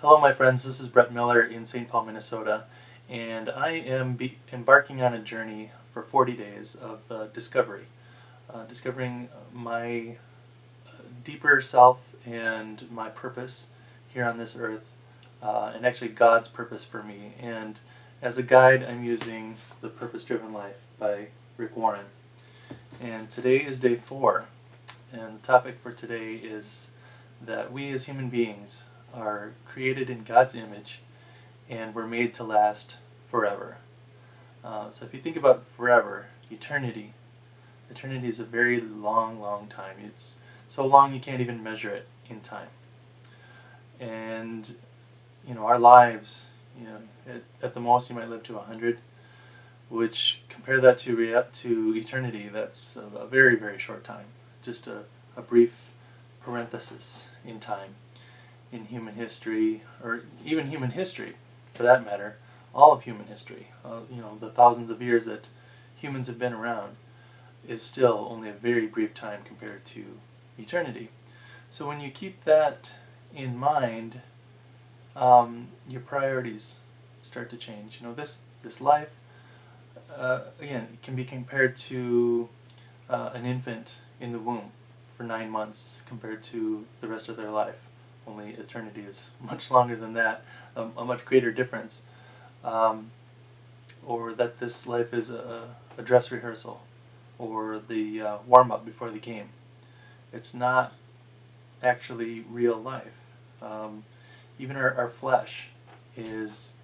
Hello my friends, this is Brett Miller in St. Paul, Minnesota, and I am embarking on a journey for 40 days of discovery. Discovering my deeper self and my purpose here on this earth, and actually God's purpose for me. And as a guide, I'm using The Purpose-Driven Life by Rick Warren. And today is day 4, and the topic for today is that we as human beings are created in God's image and we're made to last forever. So if you think about forever, eternity is a very long time. It's so long you can't even measure it in time. And our lives, at the most you might live to 100, which compare that to eternity, that's a very short time. Just a brief parenthesis in time. In human history, or even human history for that matter, all of human history, the thousands of years that humans have been around, is still only a very brief time compared to eternity. So when you keep that in mind, your priorities start to change. This life, again, can be compared to an infant in the womb for 9 months compared to the rest of their life. Only eternity is much longer than that, a much greater difference. Or that this life is a dress rehearsal, or the warm-up before the game. It's not actually real life. Even our flesh is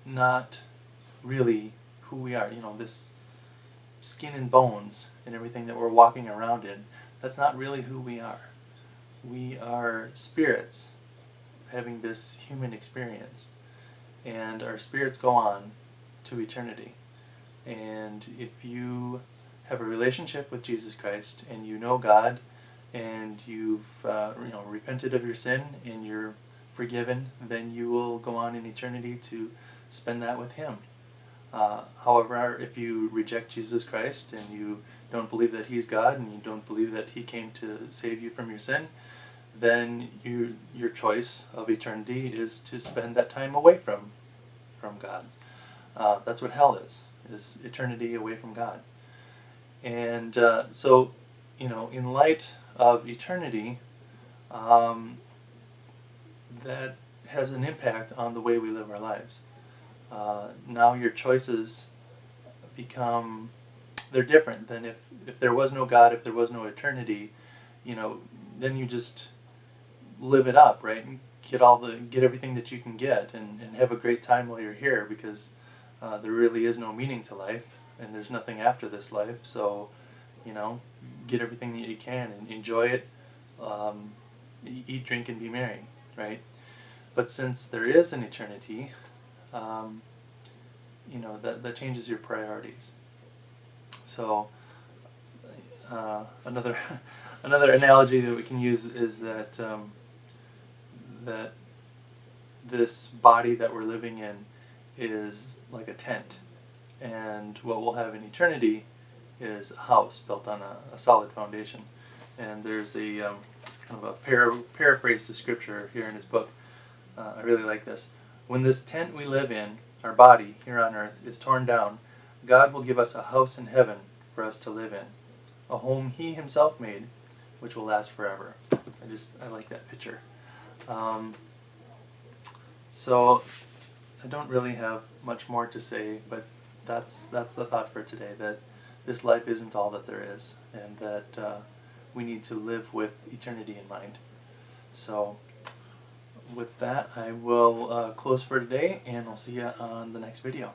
not really who we are. This skin and bones and everything that we're walking around in, that's not really who we are. We are spirits having this human experience, and our spirits go on to eternity. And if you have a relationship with Jesus Christ and you know God and you've repented of your sin and you're forgiven, then you will go on in eternity to spend that with Him. However, if you reject Jesus Christ and you don't believe that He's God and you don't believe that He came to save you from your sin, then your choice of eternity is to spend that time away from God. That's what hell is eternity away from God. And so, in light of eternity, that has an impact on the way we live our lives. Now your choices they're different than if there was no God, if there was no eternity, then you just live it up, right? And get everything that you can get and have a great time while you're here, because there really is no meaning to life and there's nothing after this life. So, get everything that you can and enjoy it, eat, drink, and be merry, right? But since there is an eternity, that changes your priorities. So another analogy that we can use is that that this body that we're living in is like a tent, and what we'll have in eternity is a house built on a solid foundation. And there's a kind of a paraphrase to scripture here in his book. I really like this. When this tent we live in, our body here on earth, is torn down, God will give us a house in heaven for us to live in, a home He Himself made, which will last forever. I like that picture. So I don't really have much more to say, but that's the thought for today, that this life isn't all that there is, and that we need to live with eternity in mind. So with that, I will close for today, and I'll see you on the next video.